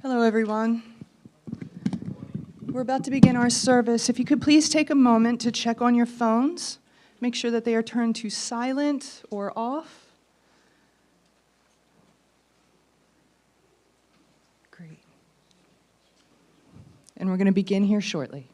Hello, everyone. We're about to begin our service. If you could please take a moment to check on your phones, make sure that they are turned to silent or off. Great. And we're going to begin here shortly.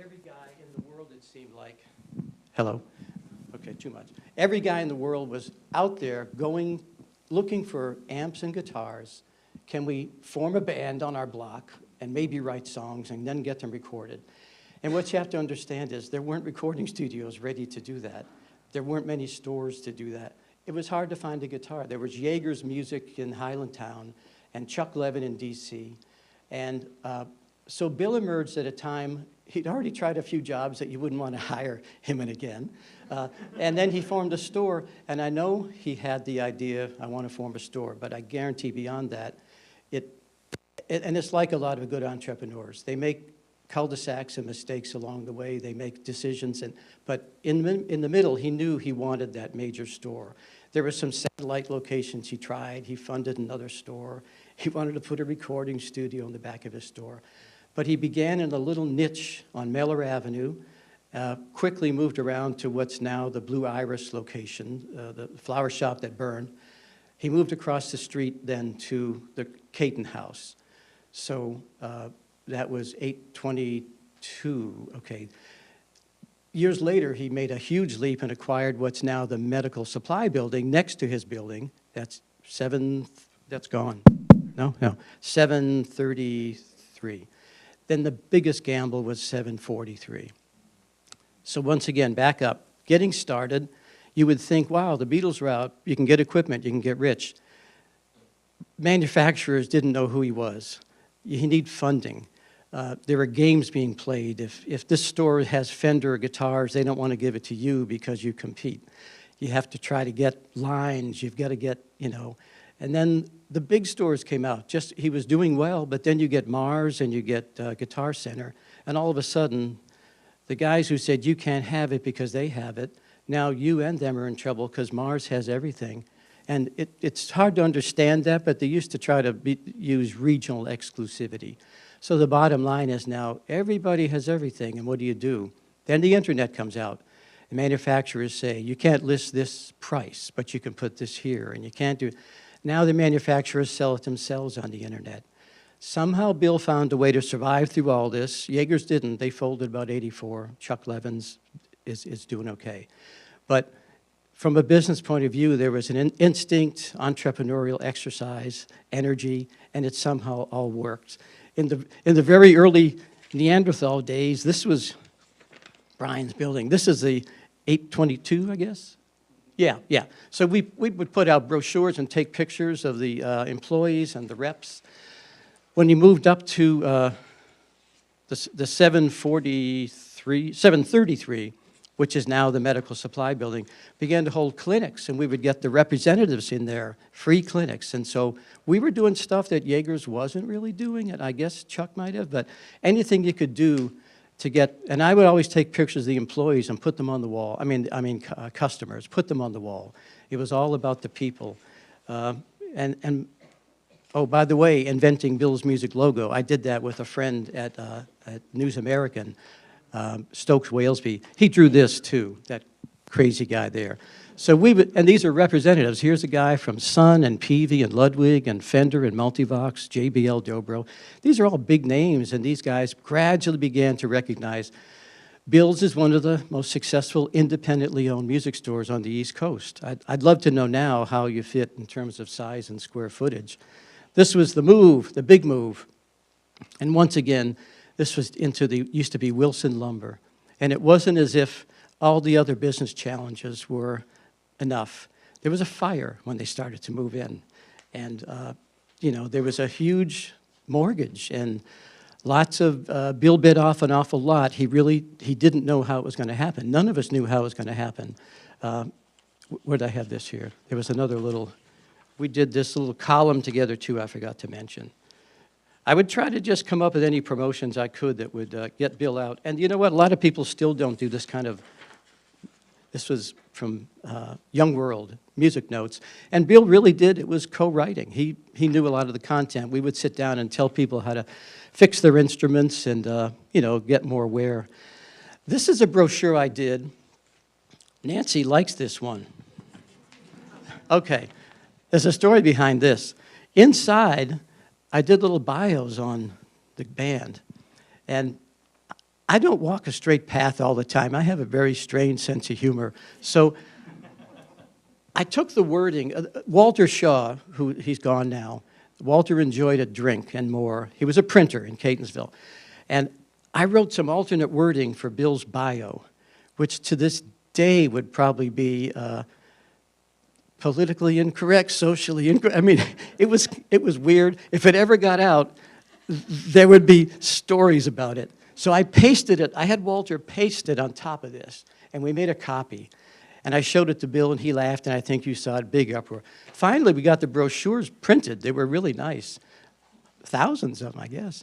every guy in the world, it seemed like, hello? Okay, too much. Every guy in the world was out there looking for amps and guitars. Can we form a band on our block and maybe write songs and then get them recorded? And what you have to understand is there weren't recording studios ready to do that. There weren't many stores to do that. It was hard to find a guitar. There was Jaeger's Music in Highlandtown and Chuck Levin in D.C. And so Bill emerged at a time, he'd already tried a few jobs that you wouldn't want to hire him in again. And then he formed a store, and I know he had the idea, I want to form a store, but I guarantee beyond that, and it's like a lot of good entrepreneurs. They make cul-de-sacs and mistakes along the way. They make decisions, but in the middle, he knew he wanted that major store. There were some satellite locations he tried. He funded another store. He wanted to put a recording studio in the back of his store. But he began in a little niche on Miller Avenue, quickly moved around to what's now the Blue Iris location, the flower shop that burned. He moved across the street then to the Caton House. So that was 822, okay. Years later, he made a huge leap and acquired what's now the Medical Supply Building next to his building. That's gone. No, 733. Then the biggest gamble was 743. So once again, back up. Getting started, you would think, wow, the Beatles were out. You can get equipment. You can get rich. Manufacturers didn't know who he was. You need funding. There are games being played. If this store has Fender guitars, they don't want to give it to you because you compete. You have to try to get lines. You've got to get, And then the big stores came out. He was doing well, but then you get Mars and you get Guitar Center, and all of a sudden, the guys who said you can't have it because they have it, now you and them are in trouble because Mars has everything. And it's hard to understand that, but they used to try to use regional exclusivity. So the bottom line is now everybody has everything, and what do? Then the internet comes out. The manufacturers say, you can't list this price, but you can put this here, and you can't do it. Now the manufacturers sell it themselves on the internet. Somehow Bill found a way to survive through all this. Jaeger's didn't. They folded about 84. Chuck Levin's is doing okay. But from a business point of view, there was an instinct, entrepreneurial exercise, energy, and it somehow all worked. In the very early Neanderthal days, this was Brian's building. This is the 822, I guess? Yeah. So we would put out brochures and take pictures of the employees and the reps. When he moved up to the 733, which is now the Medical Supply Building, began to hold clinics, and we would get the representatives in there, free clinics. And so we were doing stuff that Jaeger's wasn't really doing, and I guess Chuck might have, but anything you could do to get, and I would always take pictures of the employees and put them on the wall. Customers, put them on the wall. It was all about the people. Oh, by the way, inventing Bill's Music logo. I did that with a friend at News American, Stokes Walesby. He drew this too, that crazy guy there. So and these are representatives. Here's a guy from Sun and Peavey and Ludwig and Fender and Multivox, JBL Dobro. These are all big names, and these guys gradually began to recognize Bill's is one of the most successful independently owned music stores on the East Coast. I'd love to know now how you fit in terms of size and square footage. This was the move, the big move. And once again, this was used to be Wilson Lumber. And it wasn't as if all the other business challenges were enough. There was a fire when they started to move in. And, there was a huge mortgage and lots of, Bill bid off an awful lot. He didn't know how it was going to happen. None of us knew how it was going to happen. Where did I have this here? There was another we did this little column together too, I forgot to mention. I would try to just come up with any promotions I could that would get Bill out. And you know what? A lot of people still don't do this kind of, this was from Young World, music notes. And Bill really did, it was co-writing. He knew a lot of the content. We would sit down and tell people how to fix their instruments and, get more wear. This is a brochure I did. Nancy likes this one. Okay, there's a story behind this. Inside, I did little bios on the band. And I don't walk a straight path all the time. I have a very strange sense of humor. So I took the wording. Walter Shaw, he's gone now, Walter enjoyed a drink and more. He was a printer in Catonsville. And I wrote some alternate wording for Bill's bio, which to this day would probably be politically incorrect, socially incorrect. I mean, it was weird. If it ever got out, there would be stories about it. So I pasted it. I had Walter paste it on top of this, and we made a copy. And I showed it to Bill, and he laughed, and I think you saw it, big uproar. Finally, we got the brochures printed. They were really nice. Thousands of them, I guess.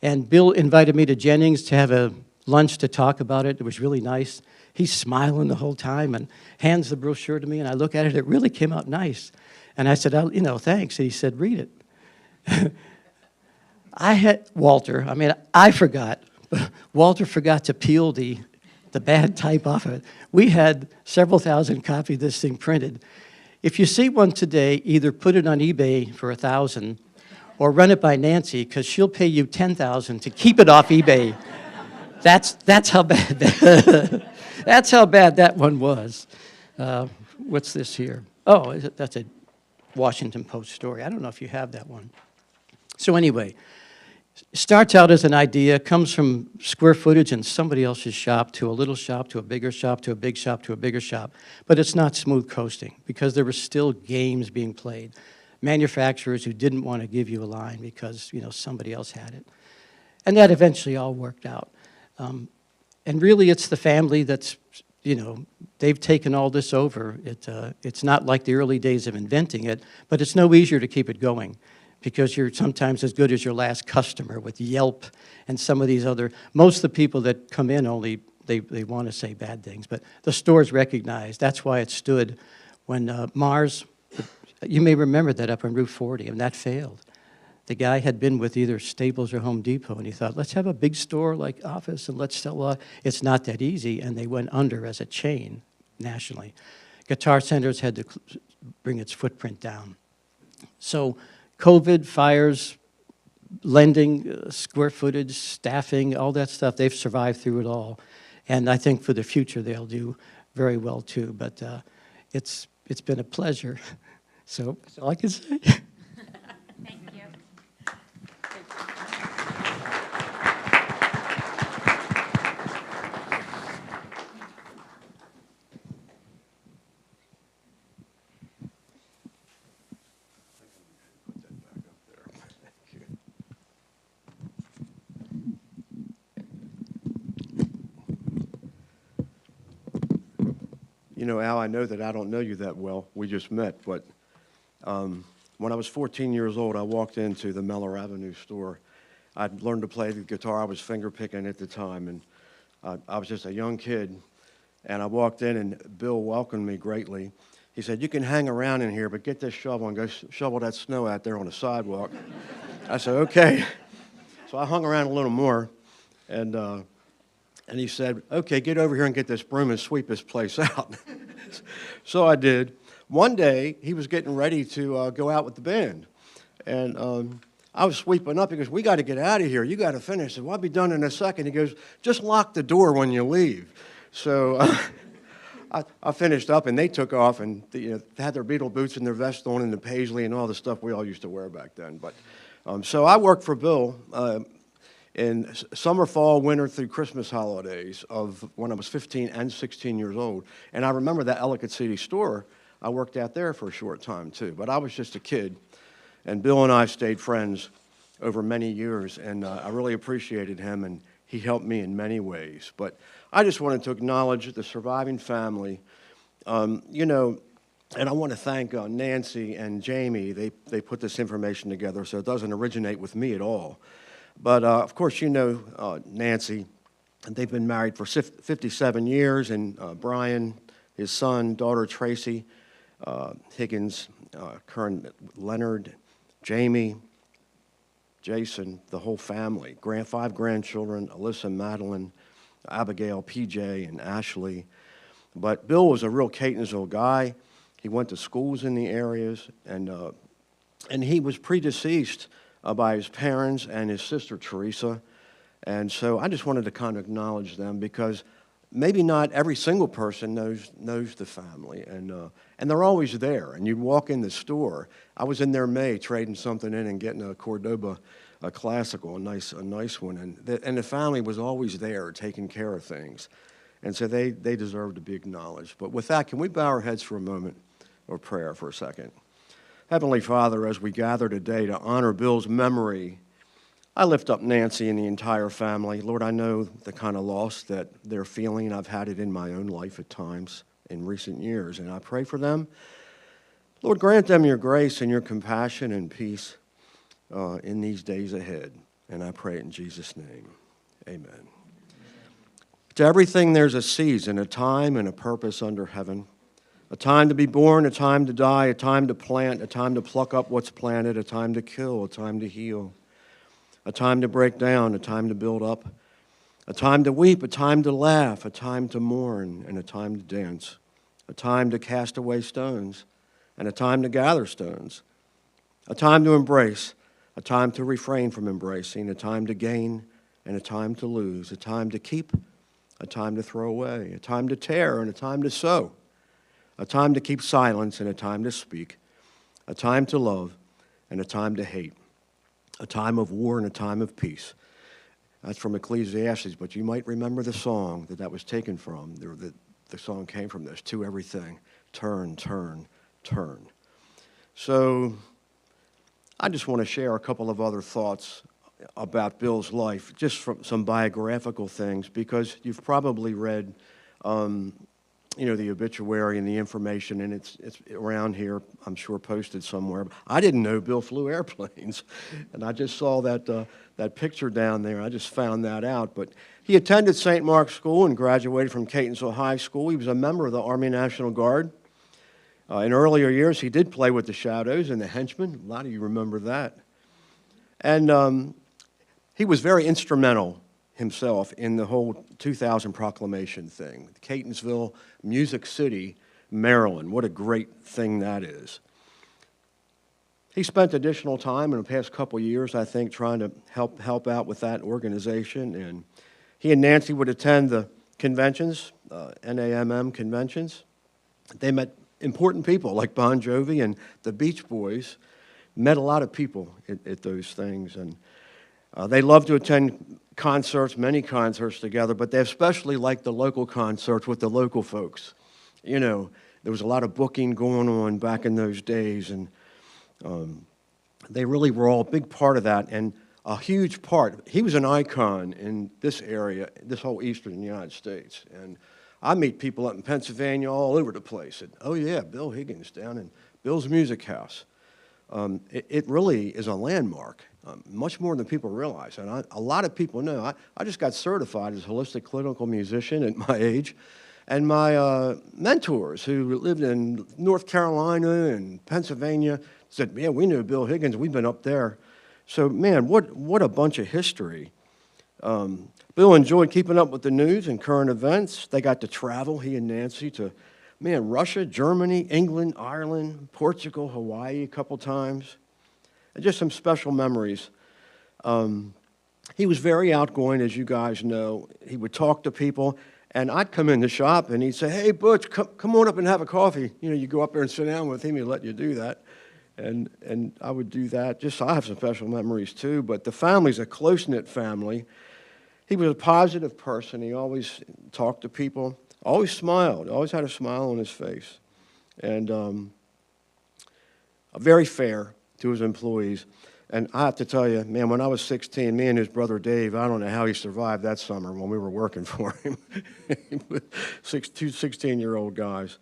And Bill invited me to Jennings to have a lunch to talk about it. It was really nice. He's smiling the whole time and hands the brochure to me, and I look at it. It really came out nice. And I said, oh, thanks. And he said, read it. I forgot. Walter forgot to peel the bad type off of it. We had several thousand copies of this thing printed. If you see one today, either put it on eBay for $1,000 or run it by Nancy, because she'll pay you $10,000 to keep it off eBay. That's how bad that's how bad that one was. What's this here? Oh, that's a Washington Post story. I don't know if you have that one. So anyway, starts out as an idea, comes from square footage in somebody else's shop to a little shop to a bigger shop to a big shop to a bigger shop. But it's not smooth coasting because there were still games being played. Manufacturers who didn't want to give you a line because somebody else had it. And that eventually all worked out. And really it's the family that's, they've taken all this over. It's not like the early days of inventing it, but it's no easier to keep it going, because you're sometimes as good as your last customer with Yelp and some of these other, most of the people that come in only, they want to say bad things, but the stores recognize. That's why it stood when Mars, you may remember that up on Route 40, and that failed. The guy had been with either Staples or Home Depot, and he thought, let's have a big store like Office, and let's sell it's not that easy, and they went under as a chain nationally. Guitar Centers had to bring its footprint down. So COVID, fires, lending, square footage, staffing, all that stuff, they've survived through it all. And I think for the future, they'll do very well too. But it's been a pleasure. So that's all I can say. Thank you. Al, I know that I don't know you that well. We just met, but when I was 14 years old, I walked into the Mellor Avenue store. I'd learned to play the guitar. I was finger picking at the time, and I was just a young kid. And I walked in, and Bill welcomed me greatly. He said, "You can hang around in here, but get this shovel and go shovel that snow out there on the sidewalk." I said, "Okay." So I hung around a little more, and he said, "Okay, get over here and get this broom and sweep this place out." So I did. One day, he was getting ready to go out with the band. And I was sweeping up. He goes, "We got to get out of here. You got to finish." I said, "Well, I'll be done in a second." He goes, "Just lock the door when you leave." So I finished up, and they took off, and they had their Beatle boots and their vest on and the paisley and all the stuff we all used to wear back then. But so I worked for Bill in summer, fall, winter, through Christmas holidays of when I was 15 and 16 years old. And I remember that Ellicott City store. I worked out there for a short time, too. But I was just a kid, and Bill and I stayed friends over many years, and I really appreciated him, and he helped me in many ways. But I just wanted to acknowledge the surviving family, and I want to thank Nancy and Jamie. They put this information together, so it doesn't originate with me at all. But, of course, Nancy, and they've been married for 57 years, and Brian, his son, daughter Tracy, Higgins, current Leonard, Jamie, Jason, the whole family, 5 grandchildren, Alyssa, Madeline, Abigail, PJ, and Ashley. But Bill was a real Catonsville guy. He went to schools in the areas, and he was predeceased by his parents and his sister Teresa, And so I just wanted to kind of acknowledge them because maybe not every single person knows the family, and they're always there. And you walk in the store. I was in there in May trading something in and getting a Cordoba, a classical, a nice one, and the family was always there taking care of things, and so they deserve to be acknowledged. But with that, can we bow our heads for a moment of prayer for a second? Heavenly Father, as we gather today to honor Bill's memory, I lift up Nancy and the entire family. Lord, I know the kind of loss that they're feeling. I've had it in my own life at times in recent years, and I pray for them. Lord, grant them your grace and your compassion and peace in these days ahead. And I pray it in Jesus' name. Amen. To everything there's a season, a time and a purpose under heaven. A time to be born, a time to die, a time to plant, a time to pluck up what's planted, a time to kill, a time to heal. A time to break down, a time to build up, a time to weep, a time to laugh, a time to mourn, and a time to dance, a time to cast away stones, and a time to gather stones, a time to embrace, a time to refrain from embracing, a time to gain, and a time to lose, a time to keep, a time to throw away, a time to tear, and a time to sow, a time to keep silence, and a time to speak, a time to love, and a time to hate. A time of war and a time of peace. That's from Ecclesiastes, but you might remember the song that was taken from. The song came from this, to everything, turn, turn, turn. So I just want to share a couple of other thoughts about Bill's life, just from some biographical things, because you've probably read the obituary and the information, and it's around here, I'm sure, posted somewhere. I didn't know Bill flew airplanes, and I just saw that picture down there. I just found that out. But he attended St. Mark's School and graduated from Catonsville High School. He was a member of the Army National Guard. In earlier years, he did play with the Shadows and the Henchmen. A lot of you remember that. And he was very instrumental himself in the whole 2000 proclamation thing. Catonsville, Music City, Maryland. What a great thing that is. He spent additional time in the past couple years, I think, trying to help out with that organization. And he and Nancy would attend the conventions, NAMM conventions. They met important people like Bon Jovi and the Beach Boys. Met a lot of people at those things. And they loved to attend concerts, many concerts together, but they especially liked the local concerts with the local folks. You know, there was a lot of booking going on back in those days, and they really were all a big part of that, and a huge part. He was an icon in this area, this whole eastern United States, and I meet people up in Pennsylvania all over the place, and, oh yeah, Bill Higgins down in Bill's Music House. It really is a landmark, much more than people realize. And a lot of people know. I just got certified as a holistic clinical musician at my age. And my mentors who lived in North Carolina and Pennsylvania said, man, we knew Bill Higgins. We've been up there. So, man, what a bunch of history. Bill enjoyed keeping up with the news and current events. They got to travel, he and Nancy, to Russia, Germany, England, Ireland, Portugal, Hawaii a couple times. And just some special memories. He was very outgoing, as you guys know. He would talk to people, and I'd come in the shop, and he'd say, hey, Butch, come on up and have a coffee. You know, you go up there and sit down with him, he'd let you do that. And I would do that. Just I have some special memories, too. But the family's a close-knit family. He was a positive person. He always talked to people. Always smiled, always had a smile on his face, and very fair to his employees. And I have to tell you, man, when I was 16, me and his brother Dave, I don't know how he survived that summer when we were working for him. Two 16-year-old guys.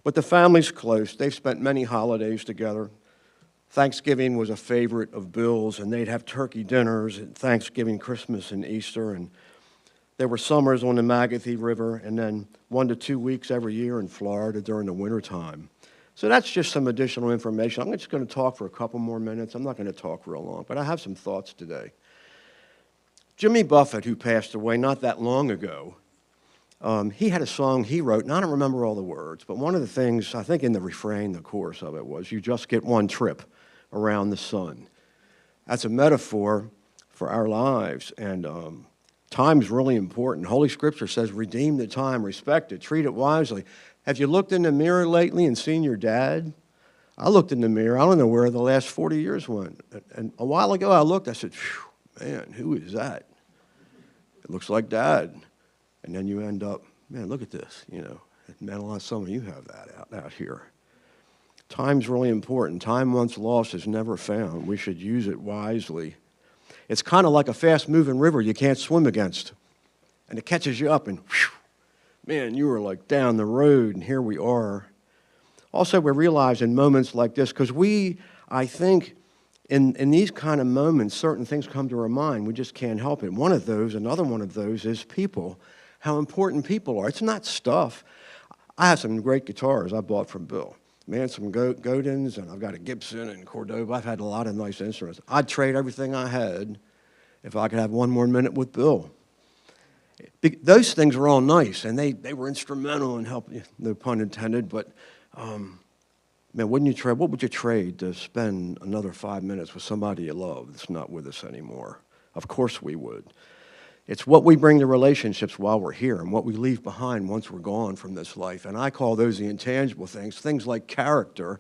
But the family's close. They've spent many holidays together. Thanksgiving was a favorite of Bill's, and they'd have turkey dinners at Thanksgiving, Christmas, and Easter, and there were summers on the Magathie River, and then 1 to 2 weeks every year in Florida during the wintertime. So that's just some additional information. I'm just going to talk for a couple more minutes. I'm not going to talk real long, but I have some thoughts today. Jimmy Buffett, who passed away not that long ago, he had a song he wrote, and I don't remember all the words, but one of the things, I think in the refrain, the chorus of it was, you just get one trip around the sun. That's a metaphor for our lives. And time's really important. Holy Scripture says, redeem the time, respect it, treat it wisely. Have you looked in the mirror lately and seen your dad? I looked in the mirror. I don't know where the last 40 years went. And a while ago I looked, I said, man, who is that? It looks like Dad. And then you end up, man, look at this, Man, a lot of some of you have that out here. Time's really important. Time once lost is never found. We should use it wisely. It's kind of like a fast-moving river you can't swim against. And it catches you up and, man, you were like down the road, and here we are. Also, we realize in moments like this, because I think, in these kind of moments, certain things come to our mind. We just can't help it. Another one of those is people, how important people are. It's not stuff. I have some great guitars I bought from Bill. Man, some Godins, and I've got a Gibson and Cordoba. I've had a lot of nice instruments. I'd trade everything I had if I could have one more minute with Bill. Those things were all nice, and they were instrumental in helping, no pun intended, but man, what would you trade to spend another 5 minutes with somebody you love that's not with us anymore? Of course we would. It's what we bring to relationships while we're here and what we leave behind once we're gone from this life. And I call those the intangible things like character,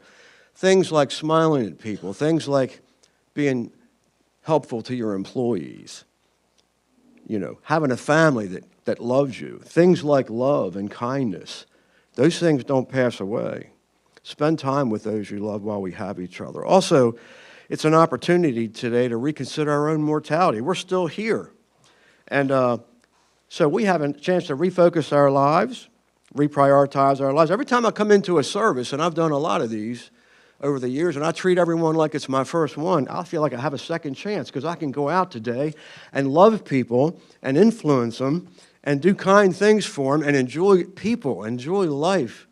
things like smiling at people, things like being helpful to your employees, having a family that loves you, things like love and kindness. Those things don't pass away. Spend time with those you love while we have each other. Also, it's an opportunity today to reconsider our own mortality. We're still here. And so we have a chance to refocus our lives, reprioritize our lives. Every time I come into a service, and I've done a lot of these over the years, and I treat everyone like it's my first one, I feel like I have a second chance because I can go out today and love people and influence them and do kind things for them and enjoy people, enjoy life.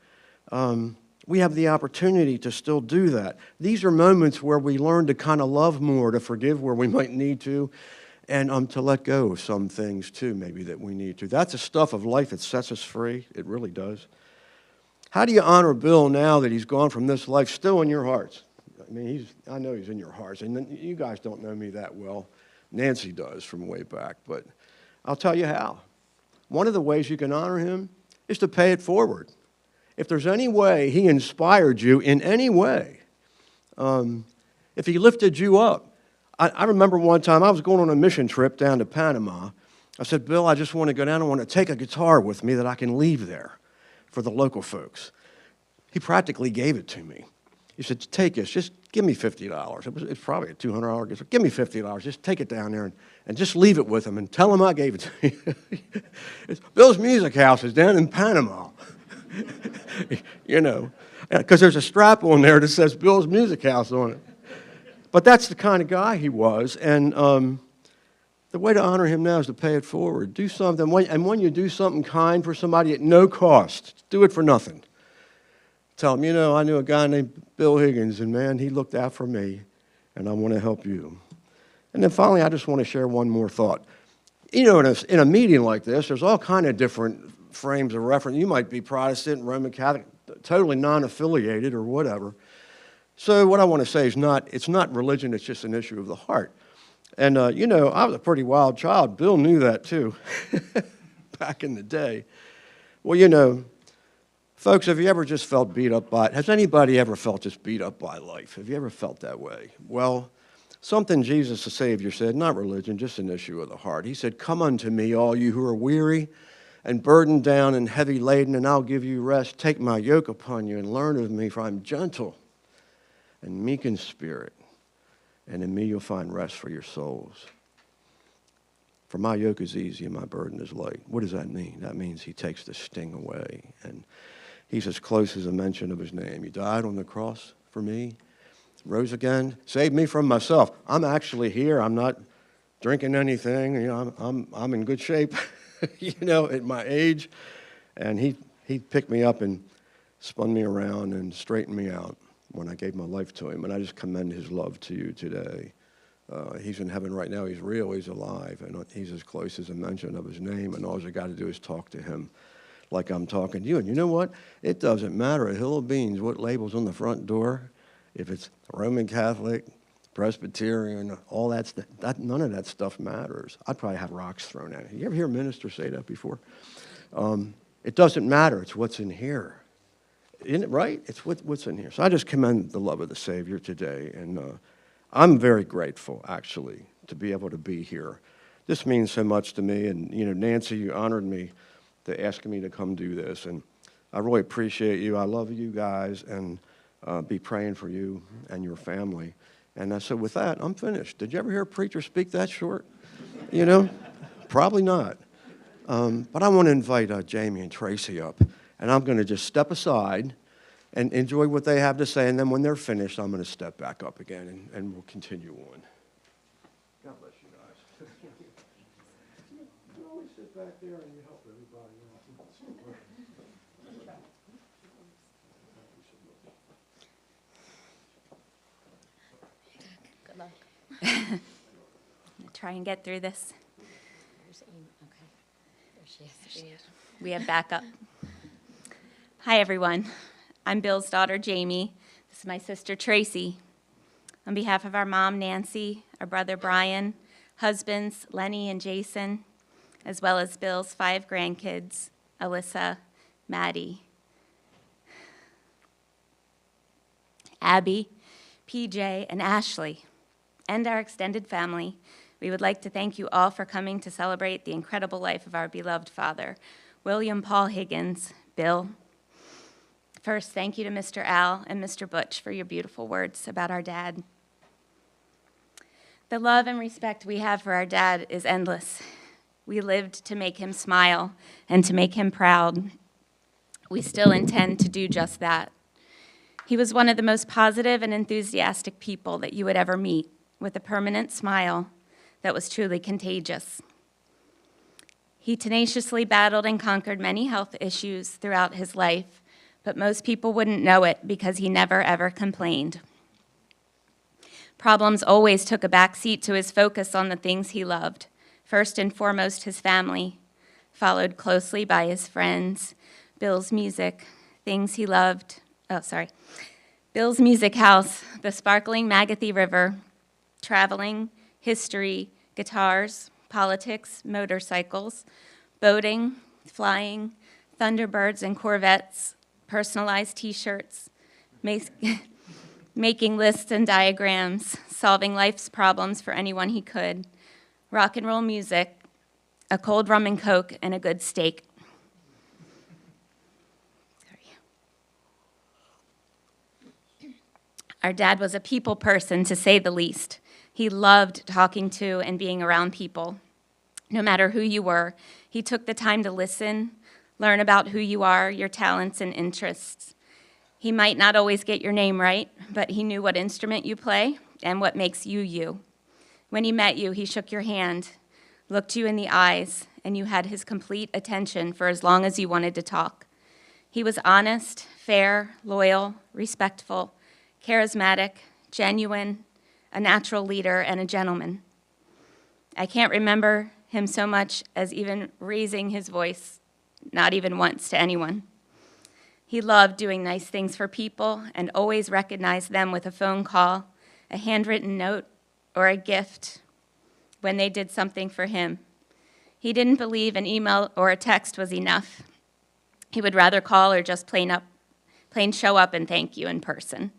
We have the opportunity to still do that. These are moments where we learn to kind of love more, to forgive where we might need to, and to let go of some things, too, maybe that we need to. That's the stuff of life that sets us free. It really does. How do you honor Bill now that he's gone from this life, still in your hearts? I mean, I know he's in your hearts. And you guys don't know me that well. Nancy does from way back. But I'll tell you how. One of the ways you can honor him is to pay it forward. If there's any way he inspired you in any way, if he lifted you up. I remember one time I was going on a mission trip down to Panama. I said, Bill, I just want to go down. I want to take a guitar with me that I can leave there for the local folks. He practically gave it to me. He said, take this, just give me $50. It's probably a $200 guitar. Give me $50, just take it down there and just leave it with him and tell him I gave it to you. Bill's Music House is down in Panama. Because there's a strap on there that says Bill's Music House on it. But that's the kind of guy he was, and the way to honor him now is to pay it forward. Do something, and when you do something kind for somebody at no cost, do it for nothing. Tell them, I knew a guy named Bill Higgins, and man, he looked out for me, and I want to help you. And then finally, I just want to share one more thought. In a meeting like this, there's all kind of different frames of reference. You might be Protestant, Roman Catholic, totally non-affiliated or whatever. So what I want to say is it's not religion, it's just an issue of the heart. And, I was a pretty wild child. Bill knew that, too, back in the day. Well, folks, have you ever just felt beat up by it? Has anybody ever felt just beat up by life? Have you ever felt that way? Well, something Jesus the Savior said, not religion, just an issue of the heart. He said, come unto me, all you who are weary and burdened down and heavy laden, and I'll give you rest. Take my yoke upon you and learn of me, for I'm gentle and meek in spirit, and in me you'll find rest for your souls. For my yoke is easy and my burden is light. What does that mean? That means he takes the sting away, and he's as close as a mention of his name. He died on the cross for me, rose again, saved me from myself. I'm actually here. I'm not drinking anything. I'm in good shape, at my age, and he picked me up and spun me around and straightened me out when I gave my life to him, and I just commend his love to you today. He's in heaven right now. He's real. He's alive, and he's as close as a mention of his name, and all you got to do is talk to him like I'm talking to you. And you know what? It doesn't matter a hill of beans what label's on the front door, if it's Roman Catholic, Presbyterian, all that stuff. None of that stuff matters. I'd probably have rocks thrown at it. You ever hear a minister say that before? It doesn't matter. It's what's in here. Isn't it right? It's what's in here. So I just commend the love of the Savior today. And I'm very grateful, actually, to be able to be here. This means so much to me. And, Nancy, you honored me to asking me to come do this. And I really appreciate you. I love you guys, and be praying for you and your family. And I said, with that, I'm finished. Did you ever hear a preacher speak that short? Probably not. But I want to invite Jamie and Tracy up. And I'm going to just step aside and enjoy what they have to say. And then when they're finished, I'm going to step back up again, and we'll continue on. God bless you guys. You always sit back there and you help everybody else. Good luck. I'm going to try and get through this. There she is. We have backup. Hi, everyone. I'm Bill's daughter, Jamie. This is my sister, Tracy. On behalf of our mom, Nancy, our brother, Brian, husbands, Lenny and Jason, as well as Bill's 5 grandkids, Alyssa, Maddie, Abby, PJ, and Ashley, and our extended family, we would like to thank you all for coming to celebrate the incredible life of our beloved father, William Paul Higgins. Bill, first, thank you to Mr. Al and Mr. Butch for your beautiful words about our dad. The love and respect we have for our dad is endless. We lived to make him smile and to make him proud. We still intend to do just that. He was one of the most positive and enthusiastic people that you would ever meet, with a permanent smile that was truly contagious. He tenaciously battled and conquered many health issues throughout his life, but most people wouldn't know it because he never, ever complained. Problems always took a back seat to his focus on the things he loved, first and foremost his family, followed closely by his friends, Bill's music, things he loved, Bill's Music House, the sparkling Magathie River, traveling, history, guitars, politics, motorcycles, boating, flying, Thunderbirds and Corvettes, personalized T-shirts, making lists and diagrams, solving life's problems for anyone he could, rock and roll music, a cold rum and Coke, and a good steak. Our dad was a people person, to say the least. He loved talking to and being around people. No matter who you were, he took the time to listen, learn about who you are, your talents and interests. He might not always get your name right, but he knew what instrument you play and what makes you you. When he met you, he shook your hand, looked you in the eyes, and you had his complete attention for as long as you wanted to talk. He was honest, fair, loyal, respectful, charismatic, genuine, a natural leader, and a gentleman. I can't remember him so much as even raising his voice, not even once, to anyone. He loved doing nice things for people and always recognized them with a phone call, a handwritten note, or a gift when they did something for him. He didn't believe an email or a text was enough. He would rather call or just plain show up and thank you in person.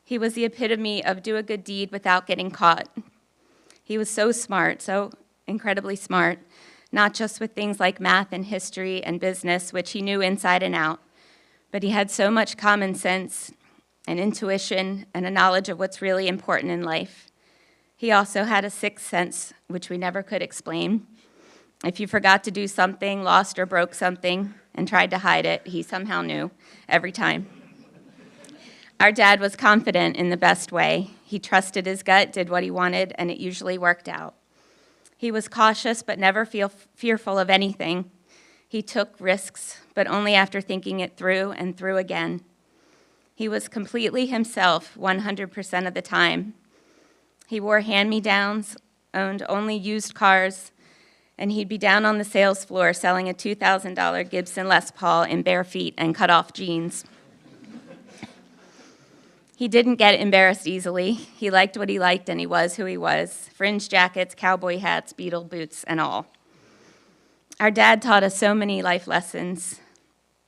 He was the epitome of do a good deed without getting caught. He was so smart, so incredibly smart, not just with things like math and history and business, which he knew inside and out, but he had so much common sense and intuition and a knowledge of what's really important in life. He also had a sixth sense, which we never could explain. If you forgot to do something, lost or broke something, and tried to hide it, he somehow knew every time. Our dad was confident in the best way. He trusted his gut, did what he wanted, and it usually worked out. He was cautious but never fearful of anything. He took risks, but only after thinking it through and through again. He was completely himself 100% of the time. He wore hand-me-downs, owned only used cars, and he'd be down on the sales floor selling a $2,000 Gibson Les Paul in bare feet and cut-off jeans. He didn't get embarrassed easily. He liked what he liked, and he was who he was. Fringe jackets, cowboy hats, beetle boots, and all. Our dad taught us so many life lessons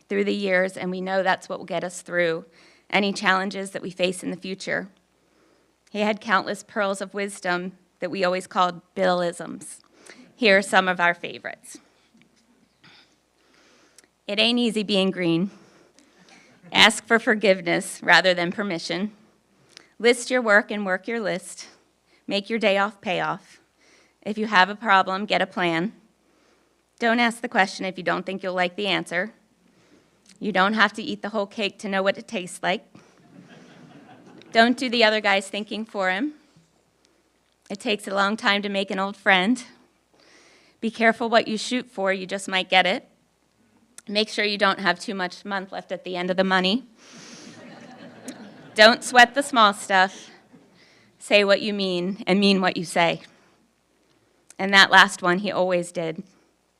through the years, and we know that's what will get us through any challenges that we face in the future. He had countless pearls of wisdom that we always called Billisms. Here are some of our favorites. It ain't easy being green. Ask for forgiveness rather than permission. List your work and work your list. Make your day off pay off. If you have a problem, get a plan. Don't ask the question if you don't think you'll like the answer. You don't have to eat the whole cake to know what it tastes like. Don't do the other guy's thinking for him. It takes a long time to make an old friend. Be careful what you shoot for, you just might get it. Make sure you don't have too much month left at the end of the money. Don't sweat the small stuff. Say what you mean and mean what you say. And that last one he always did.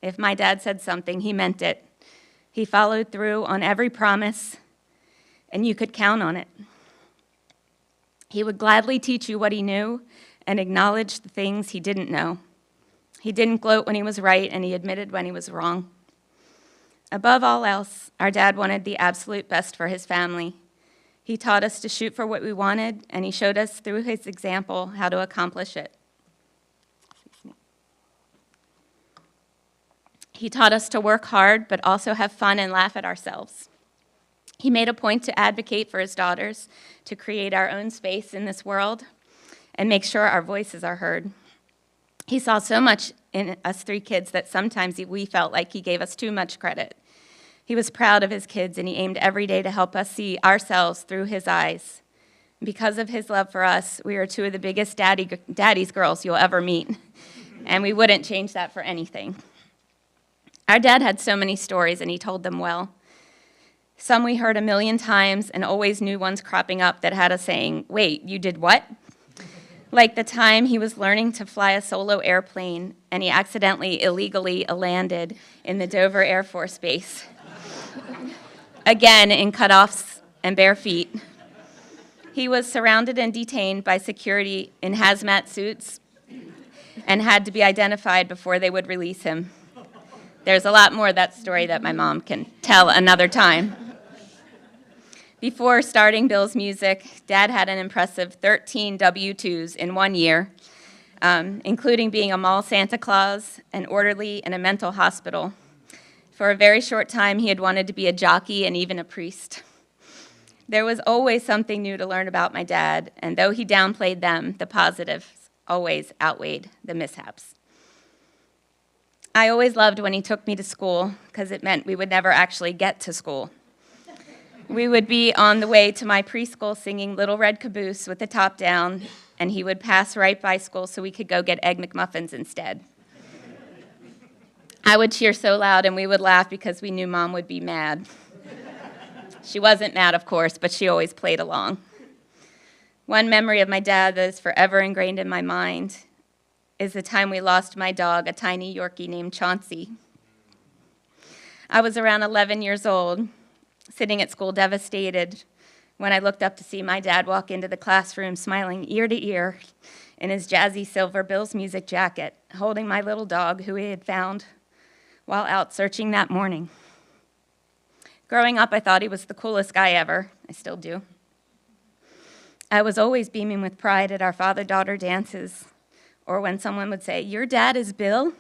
If my dad said something, he meant it. He followed through on every promise, and you could count on it. He would gladly teach you what he knew and acknowledge the things he didn't know. He didn't gloat when he was right, and he admitted when he was wrong. Above all else, our dad wanted the absolute best for his family. He taught us to shoot for what we wanted, and he showed us through his example how to accomplish it. He taught us to work hard, but also have fun and laugh at ourselves. He made a point to advocate for his daughters, to create our own space in this world, and make sure our voices are heard. He saw so much in us three kids that sometimes we felt like he gave us too much credit. He was proud of his kids, and he aimed every day to help us see ourselves through his eyes. Because of his love for us, we are two of the biggest daddy's girls you'll ever meet, and we wouldn't change that for anything. Our dad had so many stories, and he told them well. Some we heard 1,000,000 times and always new ones cropping up that had us saying, "Wait, you did what?" Like the time he was learning to fly a solo airplane and he accidentally, illegally landed in the Dover Air Force Base. Again, in cutoffs and bare feet. He was surrounded and detained by security in hazmat suits and had to be identified before they would release him. There's a lot more of that story that my mom can tell another time. Before starting Bill's Music, Dad had an impressive 13 W-2s in 1 year, including being a mall Santa Claus, an orderly, and a mental hospital. For a very short time, he had wanted to be a jockey and even a priest. There was always something new to learn about my dad, and though he downplayed them, the positives always outweighed the mishaps. I always loved when he took me to school because it meant we would never actually get to school. We would be on the way to my preschool singing Little Red Caboose with the top down, and he would pass right by school so we could go get Egg McMuffins instead. I would cheer so loud, and we would laugh because we knew Mom would be mad. She wasn't mad, of course, but she always played along. One memory of my dad that is forever ingrained in my mind is the time we lost my dog, a tiny Yorkie named Chauncey. I was around 11 years old, sitting at school devastated, when I looked up to see my dad walk into the classroom smiling ear to ear in his jazzy silver Bill's Music jacket, holding my little dog who he had found while out searching that morning. Growing up, I thought he was the coolest guy ever. I still do. I was always beaming with pride at our father-daughter dances, or when someone would say, "Your dad is Bill?"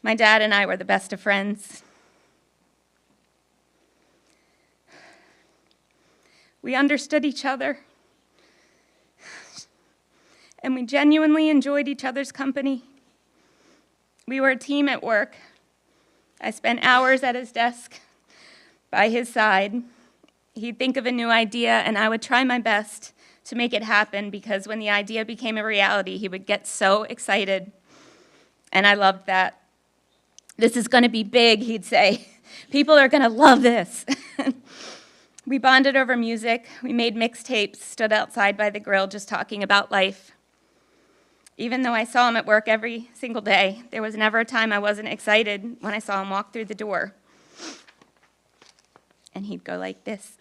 My dad and I were the best of friends. We understood each other, and we genuinely enjoyed each other's company. We were a team at work. I spent hours at his desk by his side. He'd think of a new idea, and I would try my best to make it happen because when the idea became a reality, he would get so excited, and I loved that. "This is going to be big," he'd say. "People are going to love this." We bonded over music. We made mixtapes, stood outside by the grill just talking about life. Even though I saw him at work every single day, there was never a time I wasn't excited when I saw him walk through the door. And he'd go like this.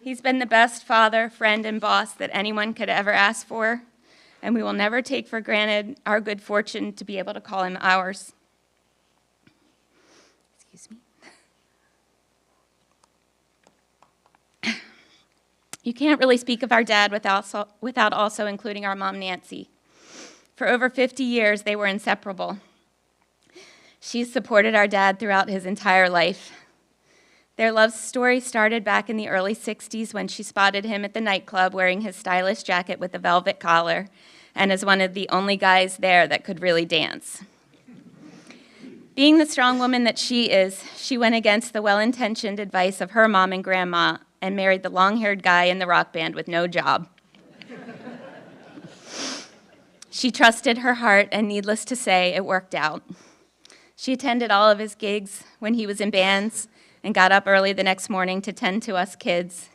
He's been the best father, friend, and boss that anyone could ever ask for, and we will never take for granted our good fortune to be able to call him ours. Excuse me. You can't really speak of our dad without also including our mom, Nancy. For over 50 years, they were inseparable. She's supported our dad throughout his entire life. Their love story started back in the early 60s when she spotted him at the nightclub wearing his stylish jacket with a velvet collar and as one of the only guys there that could really dance. Being the strong woman that she is, she went against the well-intentioned advice of her mom and grandma and married the long-haired guy in the rock band with no job. She trusted her heart, and needless to say, it worked out. She attended all of his gigs when he was in bands and got up early the next morning to tend to us kids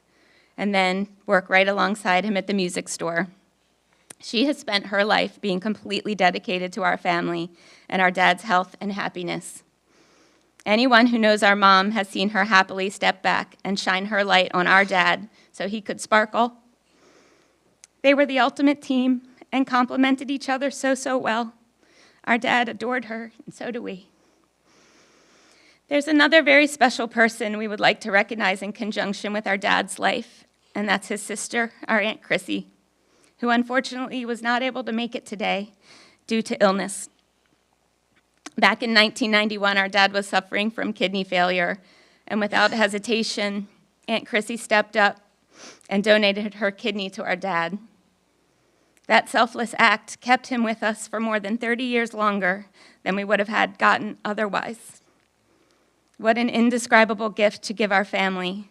and then work right alongside him at the music store. She has spent her life being completely dedicated to our family and our dad's health and happiness. Anyone who knows our mom has seen her happily step back and shine her light on our dad so he could sparkle. They were the ultimate team and complemented each other so well. Our dad adored her, and so do we. There's another very special person we would like to recognize in conjunction with our dad's life, and that's his sister, our Aunt Chrissy, who unfortunately was not able to make it today due to illness. Back in 1991, our dad was suffering from kidney failure, and without hesitation, Aunt Chrissy stepped up and donated her kidney to our dad. That selfless act kept him with us for more than 30 years longer than we would have had gotten otherwise. What an indescribable gift to give our family.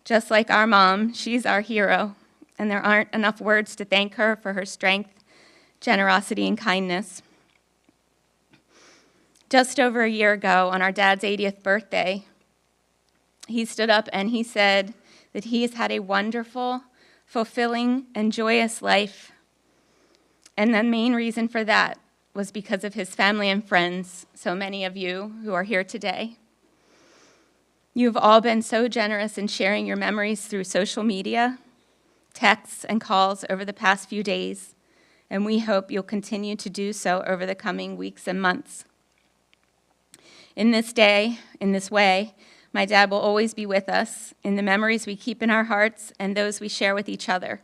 Just like our mom, she's our hero, and there aren't enough words to thank her for her strength, generosity, and kindness. Just over a year ago, on our dad's 80th birthday, he stood up and he said that he has had a wonderful, fulfilling, and joyous life. And the main reason for that was because of his family and friends, so many of you who are here today. You've all been so generous in sharing your memories through social media, texts, and calls over the past few days, and we hope you'll continue to do so over the coming weeks and months. In this way, my dad will always be with us in the memories we keep in our hearts and those we share with each other.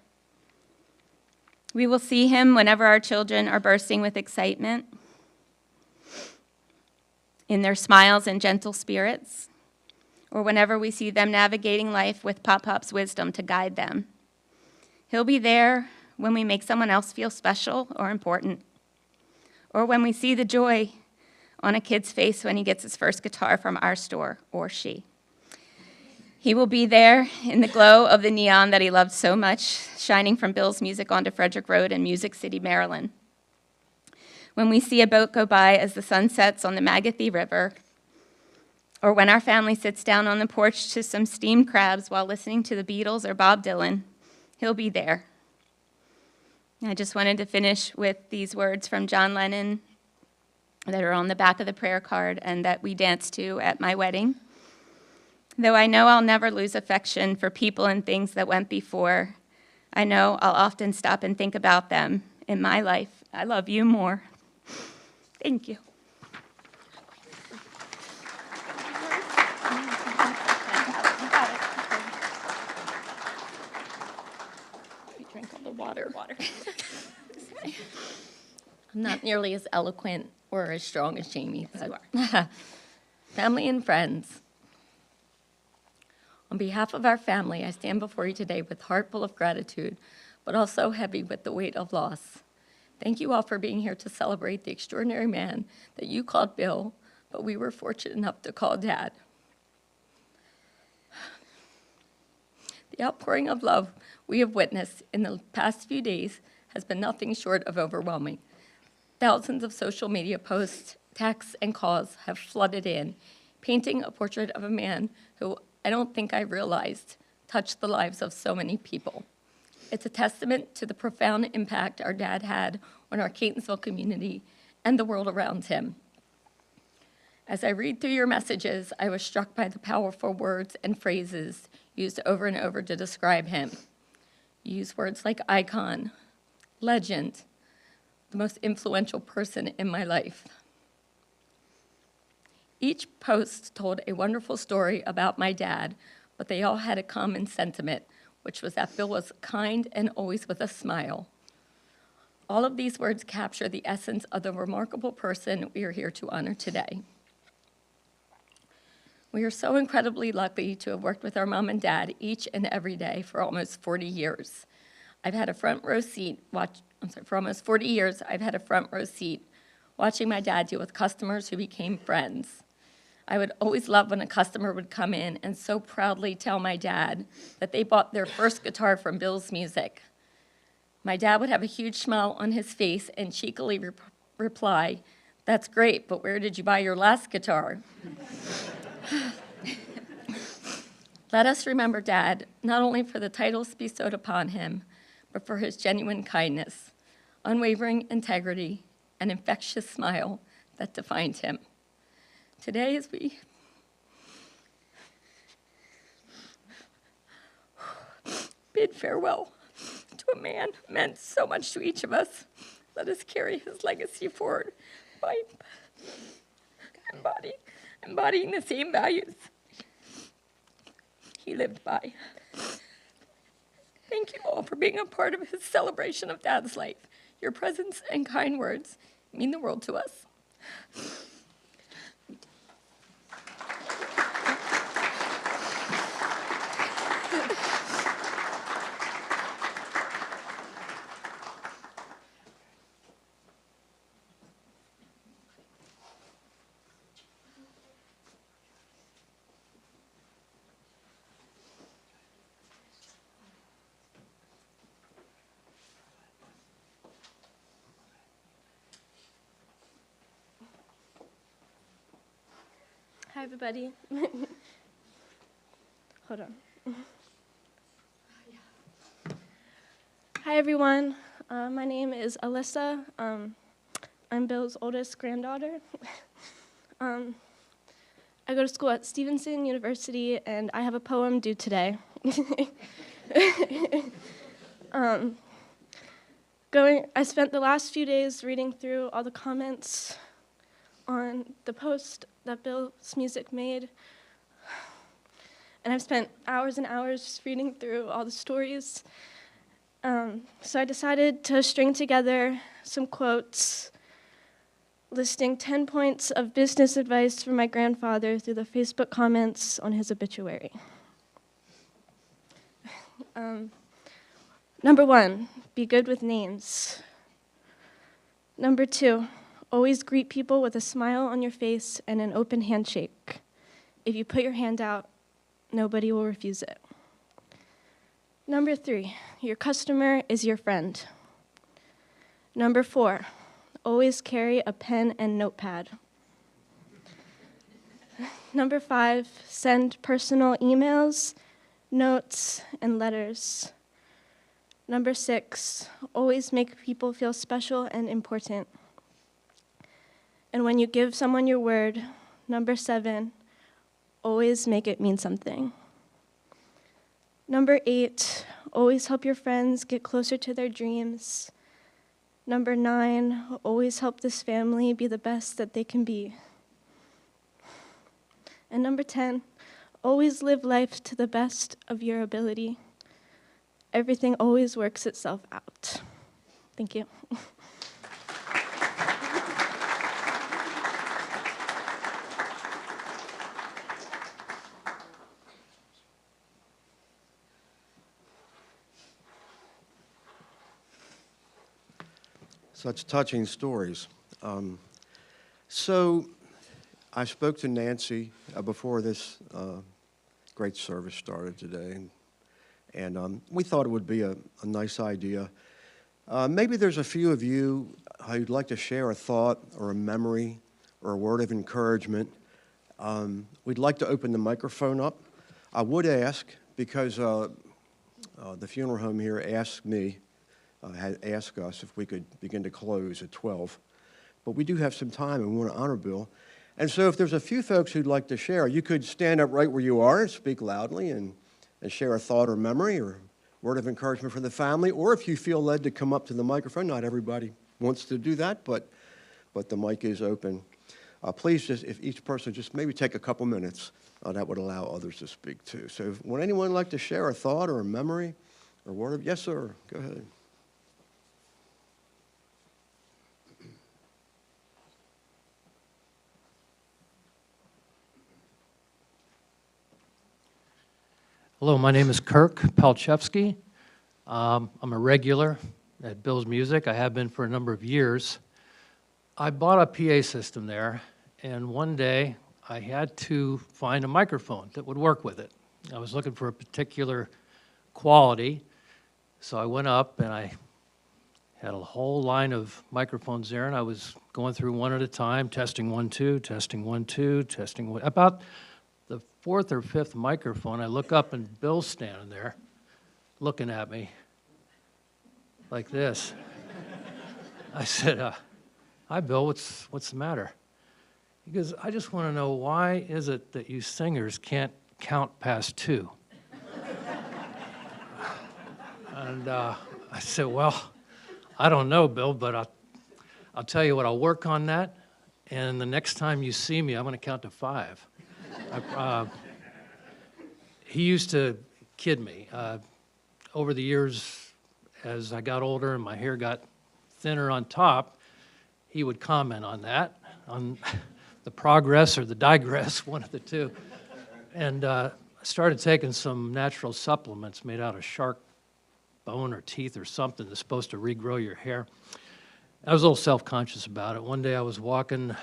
We will see him whenever our children are bursting with excitement, in their smiles and gentle spirits, or whenever we see them navigating life with Pop-Pop's wisdom to guide them. He'll be there when we make someone else feel special or important, or when we see the joy on a kid's face when he gets his first guitar from our store, or she. He will be there in the glow of the neon that he loved so much, shining from Bill's Music onto Frederick Road in Music City, Maryland. When we see a boat go by as the sun sets on the Magothy River, or when our family sits down on the porch to some steamed crabs while listening to the Beatles or Bob Dylan, he'll be there. I just wanted to finish with these words from John Lennon that are on the back of the prayer card and that we danced to at my wedding. Though I know I'll never lose affection for people and things that went before, I know I'll often stop and think about them in my life. I love you more. Thank you. Drink all the water. I'm not nearly as eloquent or as strong as Jamie. Yes, you are. Family and friends. On behalf of our family, I stand before you today with heart full of gratitude, but also heavy with the weight of loss. Thank you all for being here to celebrate the extraordinary man that you called Bill, but we were fortunate enough to call Dad. The outpouring of love we have witnessed in the past few days has been nothing short of overwhelming. Thousands of social media posts, texts, and calls have flooded in, painting a portrait of a man who I don't think I realized touched the lives of so many people. It's a testament to the profound impact our dad had on our Catonsville community and the world around him. As I read through your messages, I was struck by the powerful words and phrases used over and over to describe him. You use words like icon, legend, the most influential person in my life. Each post told a wonderful story about my dad, but they all had a common sentiment, which was that Bill was kind and always with a smile. All of these words capture the essence of the remarkable person we are here to honor today. We are so incredibly lucky to have worked with our mom and dad each and every day for almost 40 years. I've had a front row seat for almost 40 years, I've had a front row seat watching my dad deal with customers who became friends. I would always love when a customer would come in and so proudly tell my dad that they bought their first guitar from Bill's Music. My dad would have a huge smile on his face and cheekily reply, "That's great, but where did you buy your last guitar?" Let us remember Dad, not only for the titles bestowed upon him, but for his genuine kindness, unwavering integrity, and infectious smile that defined him. Today, as we bid farewell to a man who meant so much to each of us, let us carry his legacy forward by embodying the same values he lived by. Thank you all for being a part of his celebration of Dad's life. Your presence and kind words mean the world to us. Hi, everybody. Hold on. Hi, everyone. My name is Alyssa. I'm Bill's oldest granddaughter. I go to school at Stevenson University, and I have a poem due today. I spent the last few days reading through all the comments on the post that Bill's Music made. And I've spent hours and hours just reading through all the stories. So I decided to string together some quotes listing 10 points of business advice from my grandfather through the Facebook comments on his obituary. Number 1, be good with names. Number 2, always greet people with a smile on your face and an open handshake. If you put your hand out, nobody will refuse it. Number 3, your customer is your friend. Number 4, always carry a pen and notepad. Number 5, send personal emails, notes, and letters. Number 6, always make people feel special and important. And when you give someone your word, number 7, always make it mean something. Number 8, always help your friends get closer to their dreams. Number 9, always help this family be the best that they can be. And number 10, always live life to the best of your ability. Everything always works itself out. Thank you. Such touching stories. So I spoke to Nancy before this great service started today, and we thought it would be a nice idea. Maybe there's a few of you who'd like to share a thought or a memory or a word of encouragement. We'd like to open the microphone up. I would ask, because the funeral home here asked me, had asked us if we could begin to close at 12. But we do have some time and we want to honor Bill. And so if there's a few folks who'd like to share, you could stand up right where you are and speak loudly and share a thought or memory or word of encouragement for the family, or if you feel led to come up to the microphone. Not everybody wants to do that, but the mic is open. Please just, if each person just maybe take a couple minutes, that would allow others to speak too. So would anyone like to share a thought or a memory or word of, yes, sir, go ahead. Hello, my name is Kirk Palchevsky. I'm a regular at Bill's Music. I have been for a number of years. I bought a PA system there, and one day I had to find a microphone that would work with it. I was looking for a particular quality, so I went up and I had a whole line of microphones there, and I was going through one at a time, testing 1, 2, testing 1, 2, testing 1. About the fourth or fifth microphone, I look up and Bill's standing there looking at me like this. I said, hi, Bill, what's the matter? He goes, I just want to know, why is it that you singers can't count past 2? And I said, well, I don't know, Bill, but I'll tell you what, I'll work on that, and the next time you see me, I'm going to count to 5. He used to kid me. Over the years, as I got older and my hair got thinner on top, he would comment on that, on the progress or the digress, one of the two. And I started taking some natural supplements made out of shark bone or teeth or something that's supposed to regrow your hair. I was a little self-conscious about it. One day I was walking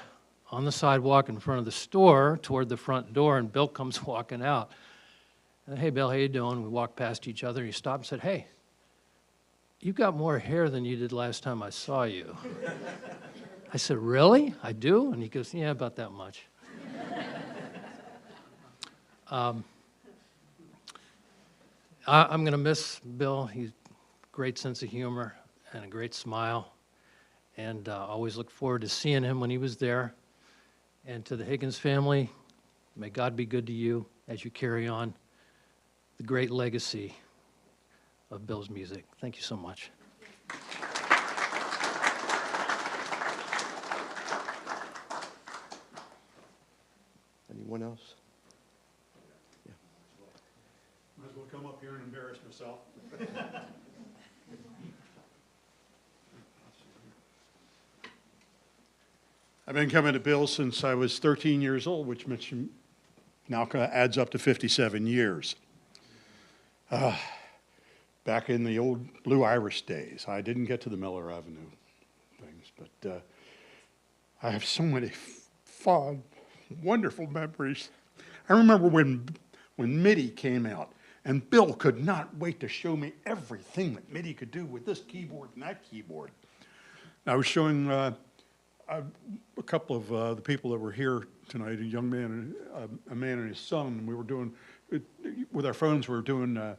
on the sidewalk in front of the store toward the front door, and Bill comes walking out. And, hey, Bill, how you doing? We walked past each other, and he stopped and said, hey, you've got more hair than you did last time I saw you. I said, really? I do? And he goes, yeah, about that much. I'm going to miss Bill. He's a great sense of humor and a great smile. And always look forward to seeing him when he was there. And to the Higgins family, may God be good to you as you carry on the great legacy of Bill's Music. Thank you so much. Anyone else? Yeah. Might as well come up here and embarrass myself. I've been coming to Bill since I was 13 years old, which now adds up to 57 years. Back in the old Blue Irish days, I didn't get to the Miller Avenue things, but I have so many fond, wonderful memories. I remember when MIDI came out, and Bill could not wait to show me everything that MIDI could do with this keyboard and that keyboard. I was showing a couple of the people that were here tonight, a young man, a man and his son, and we were doing, with our phones, we were doing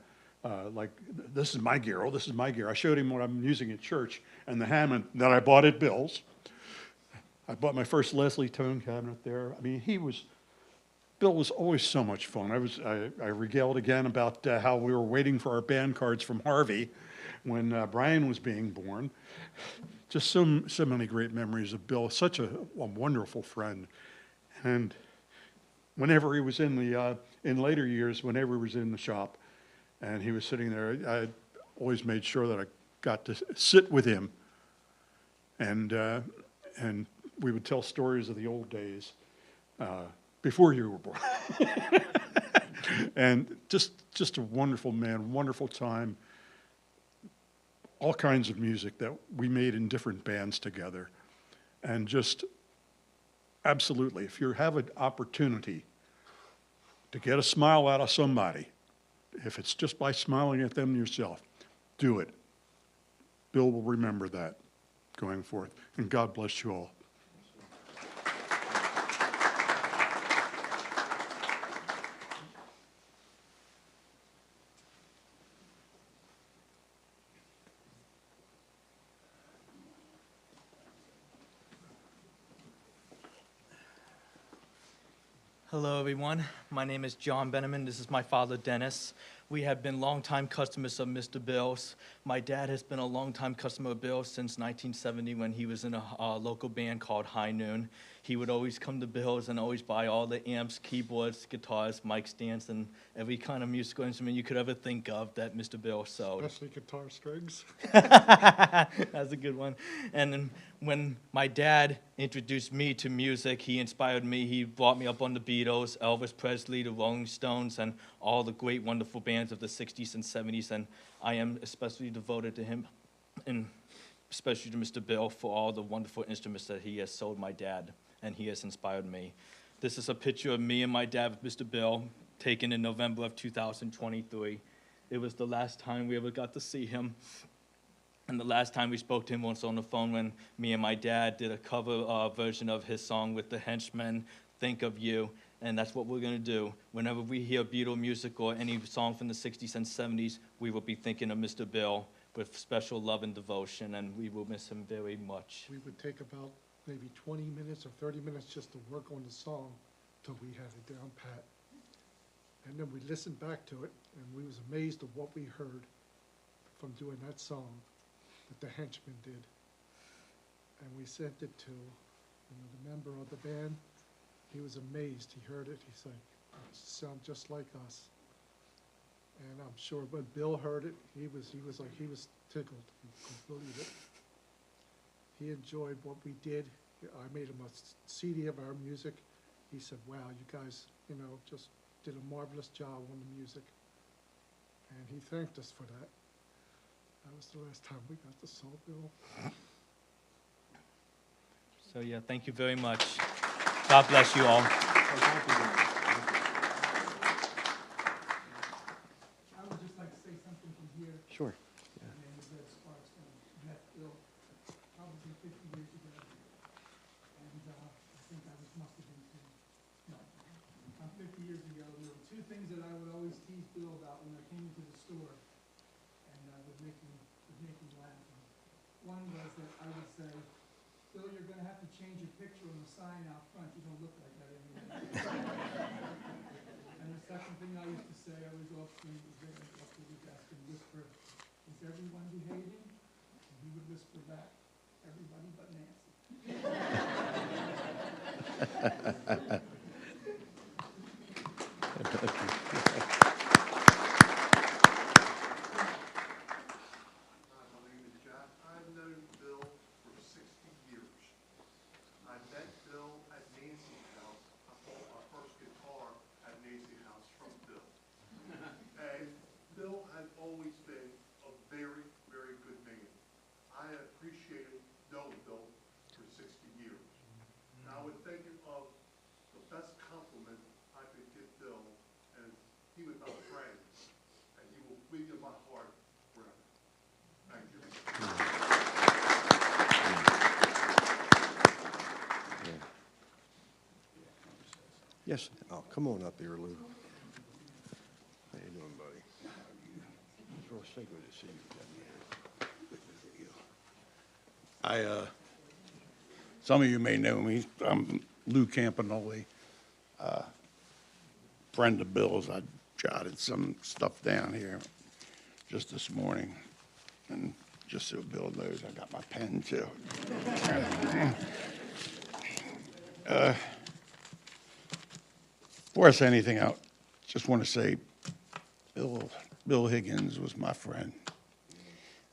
like, this is my gear, oh, this is my gear. I showed him what I'm using at church, and the Hammond that I bought at Bill's. I bought my first Leslie tone cabinet there. I mean, Bill was always so much fun. I regaled again about how we were waiting for our band cards from Harvey when Brian was being born. Just so many great memories of Bill. Such a wonderful friend. And whenever he was in later years, whenever he was in the shop and he was sitting there, I always made sure that I got to sit with him. And we would tell stories of the old days before you were born. And just a wonderful man, wonderful time. All kinds of music that we made in different bands together. And just absolutely, if you have an opportunity to get a smile out of somebody, if it's just by smiling at them yourself, do it. Bill will remember that going forth. And God bless you all. Hello, everyone. My name is John Benjamin. This is my father, Dennis. We have been longtime customers of Mr. Bill's. My dad has been a longtime customer of Bill's since 1970 when he was in a local band called High Noon. He would always come to Bill's and always buy all the amps, keyboards, guitars, mic stands, and every kind of musical instrument you could ever think of that Mr. Bill sold. Especially guitar strings. That's a good one. And then when my dad introduced me to music, he inspired me. He brought me up on the Beatles, Elvis Presley, the Rolling Stones, and all the great, wonderful bands of the 60s and 70s. And I am especially devoted to him, and especially to Mr. Bill for all the wonderful instruments that he has sold my dad, and he has inspired me. This is a picture of me and my dad with Mr. Bill, taken in November of 2023. It was the last time we ever got to see him. And the last time we spoke to him was on the phone when me and my dad did a cover version of his song with the Henchmen, Think of You. And that's what we're going to do. Whenever we hear Beatle music or any song from the 60s and 70s, we will be thinking of Mr. Bill with special love and devotion, and we will miss him very much. We would take about maybe 20 minutes or 30 minutes just to work on the song till we had it down pat. And then we listened back to it, and we was amazed at what we heard from doing that song that the Henchmen did. And we sent it to the member of the band. He was amazed. He heard it. He's like, it sounds just like us. And I'm sure when Bill heard it, he was tickled. He couldn't believe it. He enjoyed what we did. I made him a CD of our music. He said, wow, you guys, just did a marvelous job on the music. And he thanked us for that. That was the last time we got to saw Bill. So yeah, thank you very much. God bless you all. I would just like to say something from here. Sure. My name is Ed Sparks. I met Bill probably 50 years ago. And I think I must have been 50 years ago. There were two things that I would always tease Bill about when I came into the store and would make me laugh. One was that I would say, Bill, you're going to have to change your picture on the sign out front. You don't look like that anymore. And the second thing I used to say, I was often there up to the desk and whisper, is everyone behaving? And he would whisper back, everybody but Nancy. My name is Jack. I've known Bill for 60 years. I met Bill at Nancy's house. I bought my first guitar at Nancy's house from Bill. And Bill has always been a very, very good man. I appreciated knowing Bill for 60 years. And I would think of the best compliment I could give Bill as he was my friend, and he will be in my heart forever. Thank you. Yes. Oh, come on up here, Lou. How you doing, buddy? It's real so good to see you. Some of you may know me. I'm Lou Campanoli, friend of Bill's. I jotted some stuff down here just this morning. And just so Bill knows, I got my pen too. Before I say anything, I just want to say Bill Higgins was my friend.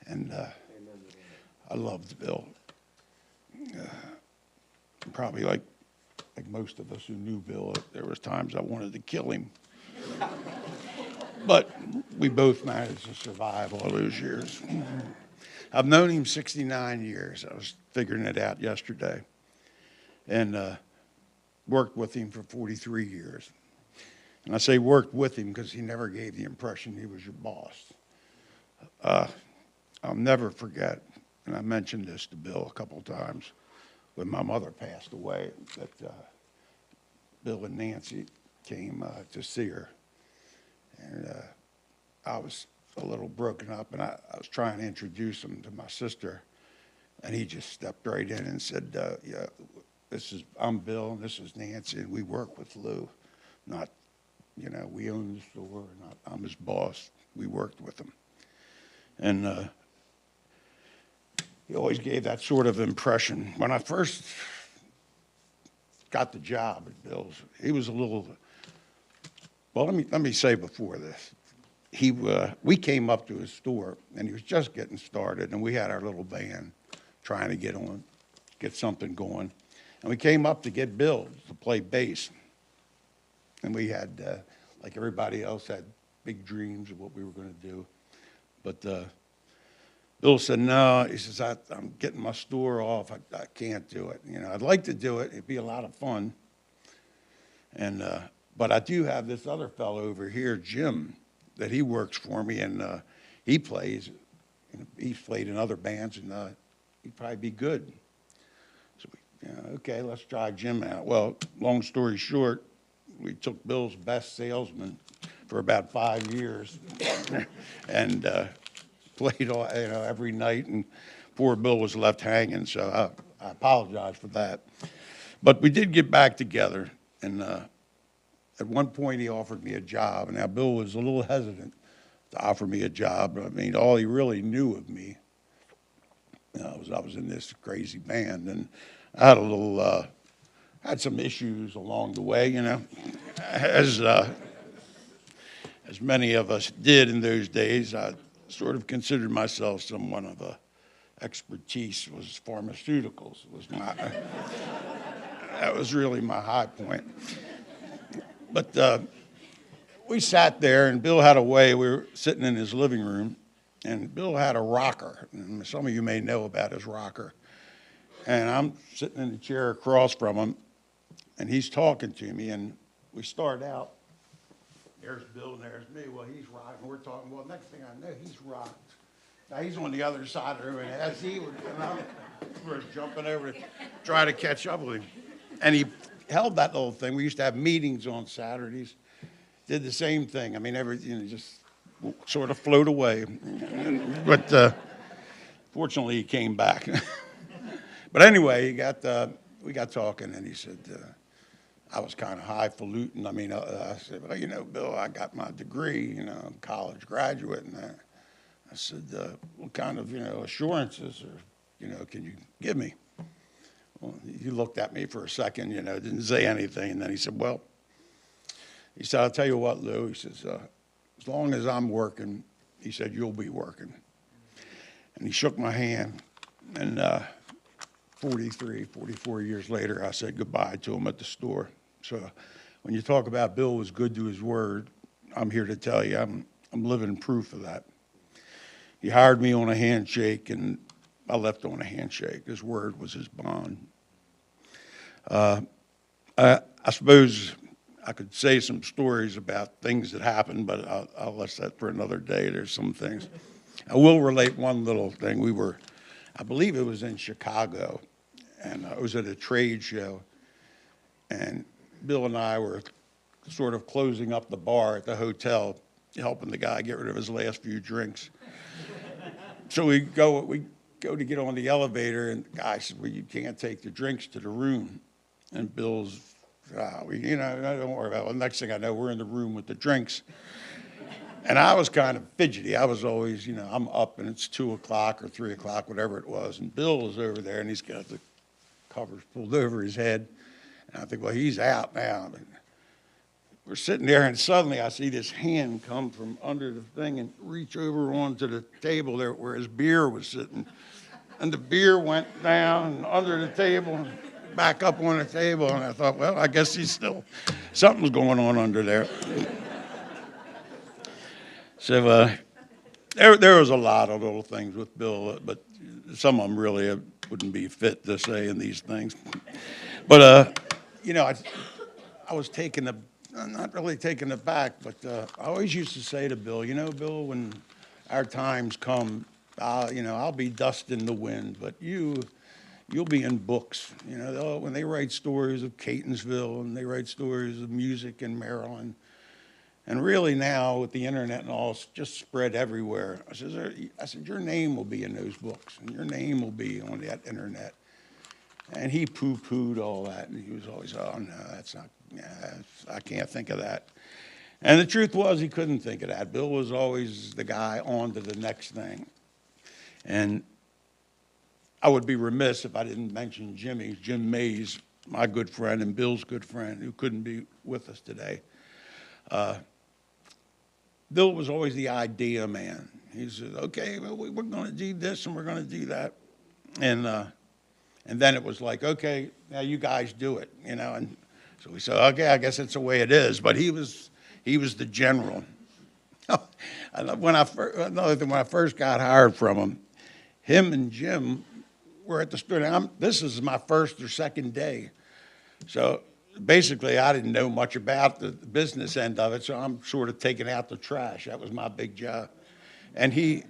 And I loved Bill. Probably like most of us who knew Bill, there was times I wanted to kill him. But we both managed to survive all those years. I've known him 69 years. I was figuring it out yesterday. And worked with him for 43 years. And I say worked with him because he never gave the impression he was your boss. I'll never forget, and I mentioned this to Bill a couple times, when my mother passed away, that Bill and Nancy came to see her. And I was a little broken up, and I was trying to introduce him to my sister. And he just stepped right in and said, yeah, I'm Bill, and this is Nancy, and we work with Lou. not, you know, we own the store, not I'm his boss. We worked with him. And he always gave that sort of impression. When I first got the job at Bill's, he was a little, well, let me say before this, we came up to his store, and he was just getting started, and we had our little band trying to get something going. And we came up to get Bill to play bass. And we had, like everybody else, had big dreams of what we were going to do. But Bill said, no, he says, I'm getting my store off. I can't do it. You know, I'd like to do it. It'd be a lot of fun. And but I do have this other fellow over here, Jim, that he works for me, and he plays. He's played in other bands, and he'd probably be good. So okay, let's try Jim out. Well, long story short, we took Bill's best salesman for about 5 years, and played all, every night, and poor Bill was left hanging. So I apologize for that. But we did get back together, and at one point he offered me a job. And now Bill was a little hesitant to offer me a job. I mean, all he really knew of me was I was in this crazy band, and I had had some issues along the way, as many of us did in those days. I sort of considered myself someone of a expertise was pharmaceuticals. That was really my high point. But we sat there, and Bill had a way. We were sitting in his living room, and Bill had a rocker. And some of you may know about his rocker. And I'm sitting in the chair across from him, and he's talking to me, and we start out. There's Bill, and there's me. Well, he's rocking. We're talking. Well, next thing I know, he's rocked. Now, he's on the other side of the room, and as he was, we're jumping over to try to catch up with him. And he held that little thing. We used to have meetings on Saturdays. Did the same thing. I mean, just sort of float away. But fortunately, he came back. But anyway, we got talking, and he said, I was kind of highfalutin. I mean, I said, well, Bill, I got my degree, I'm a college graduate. And I said, what kind of, assurances can you give me? Well, he looked at me for a second, didn't say anything. And then he said, well, I'll tell you what, Lou, he says, as long as I'm working, he said, you'll be working. And he shook my hand, and 44 years later, I said goodbye to him at the store. So when you talk about Bill was good to his word, I'm here to tell you I'm living proof of that. He hired me on a handshake, and I left on a handshake. His word was his bond. I suppose I could say some stories about things that happened, but I'll let that for another day. There's some things. I will relate one little thing. I believe it was in Chicago, and I was at a trade show, and Bill and I were sort of closing up the bar at the hotel, helping the guy get rid of his last few drinks. So we go to get on the elevator, and the guy said, well, you can't take the drinks to the room. And Bill's, don't worry about it. Well, next thing I know, we're in the room with the drinks. And I was kind of fidgety. I was always, I'm up, and it's 2 o'clock or 3 o'clock, whatever it was. And Bill was over there, and he's got the covers pulled over his head. And I think, well, he's out now. And we're sitting there, and suddenly I see this hand come from under the thing and reach over onto the table there where his beer was sitting. And the beer went down under the table and back up on the table. And I thought, well, I guess something's going on under there. So there was a lot of little things with Bill, but some of them really wouldn't be fit to say in these things. But, I was not really taken aback, but I always used to say to Bill, Bill, when our times come, I'll be dust in the wind, but you'll be in books. When they write stories of Catonsville and they write stories of music in Maryland, and really now with the internet and all, it's just spread everywhere. I said, your name will be in those books, and your name will be on that internet. And he poo-pooed all that, and he was always, oh, no, Yeah, I can't think of that. And the truth was, he couldn't think of that. Bill was always the guy on to the next thing. And I would be remiss if I didn't mention Jimmy, Jim Mays, my good friend and Bill's good friend, who couldn't be with us today. Bill was always the idea man. He said, okay, well, we're going to do this and we're going to do that. And then it was like, okay, now you guys do it, you know. And so we said, okay, I guess that's the way it is. But he was the general. When I first got hired from him and Jim were at the store. This is my first or second day. So basically, I didn't know much about the business end of it, so I'm sort of taking out the trash. That was my big job. And he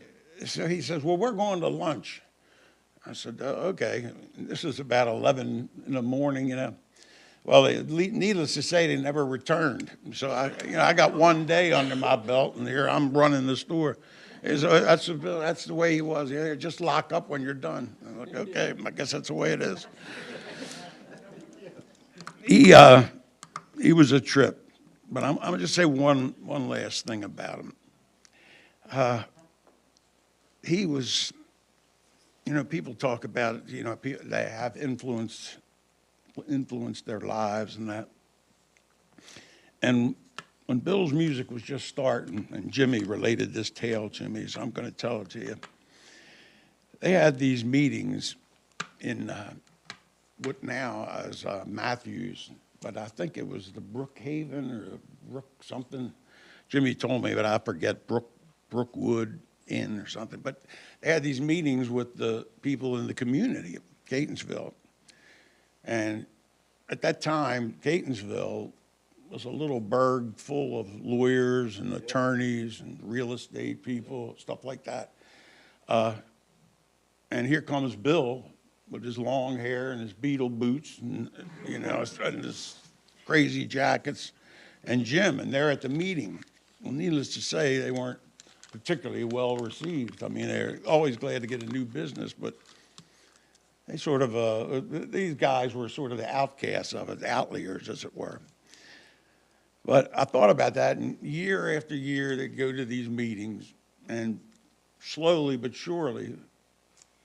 says, well, we're going to lunch. I said, okay. This is about 11 in the morning, you know. Well, needless to say, they never returned. So I got one day under my belt, and here I'm running the store. So that's the way he was. Yeah, just lock up when you're done. I'm like, okay, I guess that's the way it is. He was a trip, but I'm gonna just say one last thing about him. He was, you know, people talk about it, you know, they have influenced their lives and that. And when Bill's music was just starting, and Jimmy related this tale to me, so I'm going to tell it to you. They had these meetings in what now is Matthews, but I think it was the Brookhaven or Brook something. Jimmy told me, but I forget, Brookwood Inn or something. But they had these meetings with the people in the community of Catonsville. And at that time, Catonsville was a little burg full of lawyers and attorneys and real estate people, stuff like that. And here comes Bill with his long hair and his beetle boots and, you know, and his crazy jackets, and Jim, and they're at the meeting. Well, needless to say, they weren't particularly well received. I mean, they're always glad to get a new business, but they sort of, these guys were sort of the outcasts of it, the outliers, as it were. But I thought about that, and year after year, they'd go to these meetings, and slowly but surely,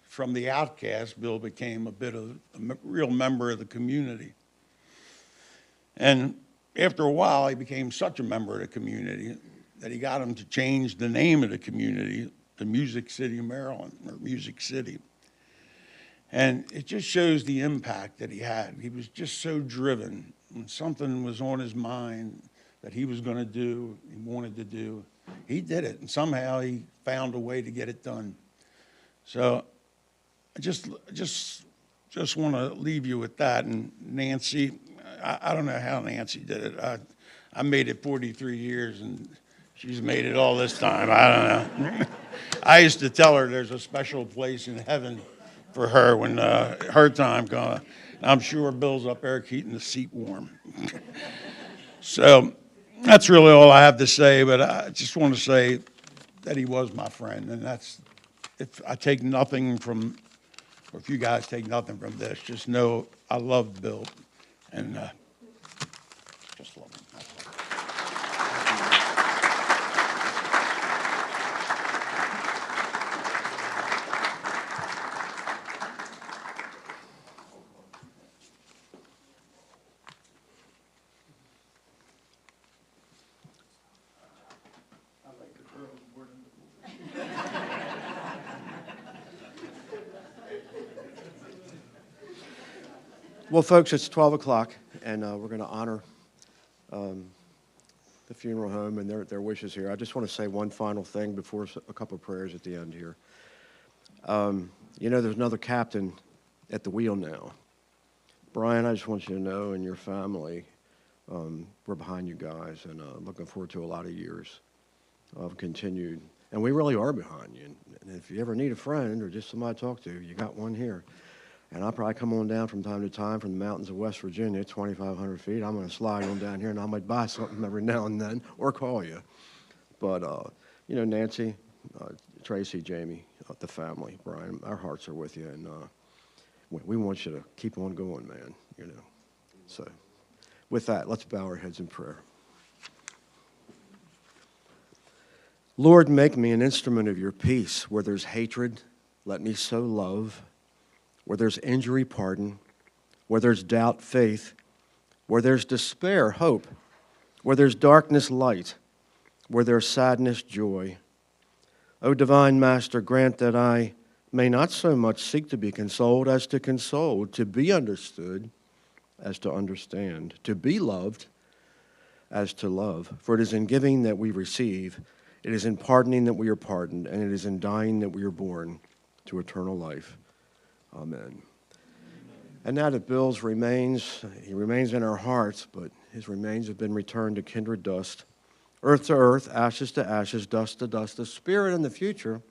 from the outcast, Bill became a bit of a real member of the community. And after a while, he became such a member of the community that he got him to change the name of the community to Music City, Maryland, or Music City. And it just shows the impact that he had. He was just so driven. When something was on his mind that he was going to do, he wanted to do, he did it. And somehow he found a way to get it done. So I just want to leave you with that. And Nancy, I don't know how Nancy did it. I made it 43 years, and she's made it all this time. I don't know. I used to tell her there's a special place in heaven for her when her time comes. I'm sure Bill's up there keeping the seat warm. So that's really all I have to say, but I just want to say that he was my friend, and that's, if I take nothing from, or if you guys take nothing from this, just know I love Bill, and just love him. Well, folks, it's 12 o'clock, and we're going to honor the funeral home and their wishes here. I just want to say one final thing before a couple of prayers at the end here. You know, there's another captain at the wheel now. Brian, I just want you to know, and your family, we're behind you guys, and looking forward to a lot of years of continued. And we really are behind you. And if you ever need a friend or just somebody to talk to, you got one here. And I'll probably come on down from time to time from the mountains of West Virginia, 2,500 feet. I'm going to slide on down here, and I might buy something every now and then or call you. But, you know, Nancy, Tracy, Jamie, the family, Brian, our hearts are with you. And we want you to keep on going, man, you know. So With that, let's bow our heads in prayer. Lord, make me an instrument of your peace. Where there's hatred, let me sow love. Where there's injury, pardon. Where there's doubt, faith. Where there's despair, hope. Where there's darkness, light. Where there's sadness, joy. O divine Master, grant that I may not so much seek to be consoled as to console, to be understood as to understand, to be loved as to love. For it is in giving that we receive, it is in pardoning that we are pardoned, and it is in dying that we are born to eternal life. Amen. And now that Bill's remains, he remains in our hearts, but his remains have been returned to kindred dust, earth to earth, ashes to ashes, dust to dust. The spirit in the future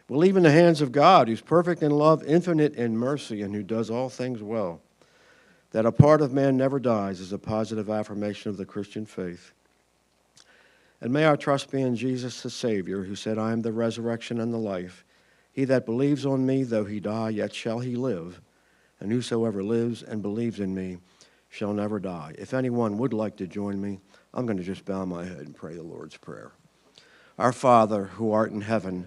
will leave in the hands of God, who's perfect in love, infinite in mercy, and who does all things well. That a part of man never dies is a positive affirmation of the Christian faith. And may our trust be in Jesus the Savior, who said, I am the resurrection and the life. He that believes on me, though he die, yet shall he live. And whosoever lives and believes in me shall never die. If anyone would like to join me, I'm going to just bow my head and pray the Lord's Prayer. Our Father, who art in heaven,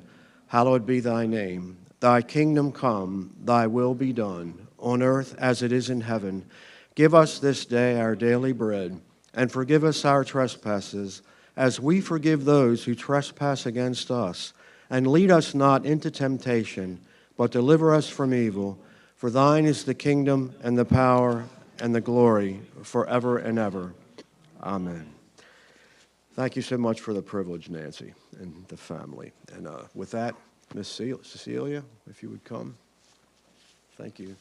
hallowed be thy name. Thy kingdom come, thy will be done, on earth as it is in heaven. Give us this day our daily bread, and forgive us our trespasses, as we forgive those who trespass against us. And lead us not into temptation, but deliver us from evil. For thine is the kingdom, and the power, and the glory, forever and ever. Amen. Thank you so much for the privilege, Nancy, and the family. And with that, Miss Cecilia, if you would come. Thank you.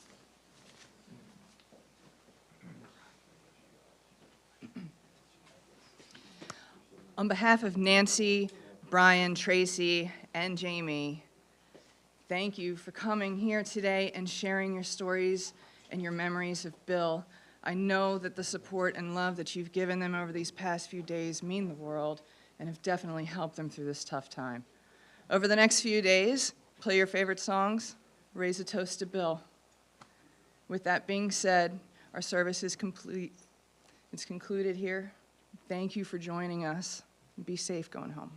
On behalf of Nancy, Brian, Tracy, and Jamie, thank you for coming here today and sharing your stories and your memories of Bill. I know that the support and love that you've given them over these past few days mean the world and have definitely helped them through this tough time. Over the next few days, play your favorite songs, raise a toast to Bill. With that being said, our service is complete. It's concluded here. Thank you for joining us. Be safe going home.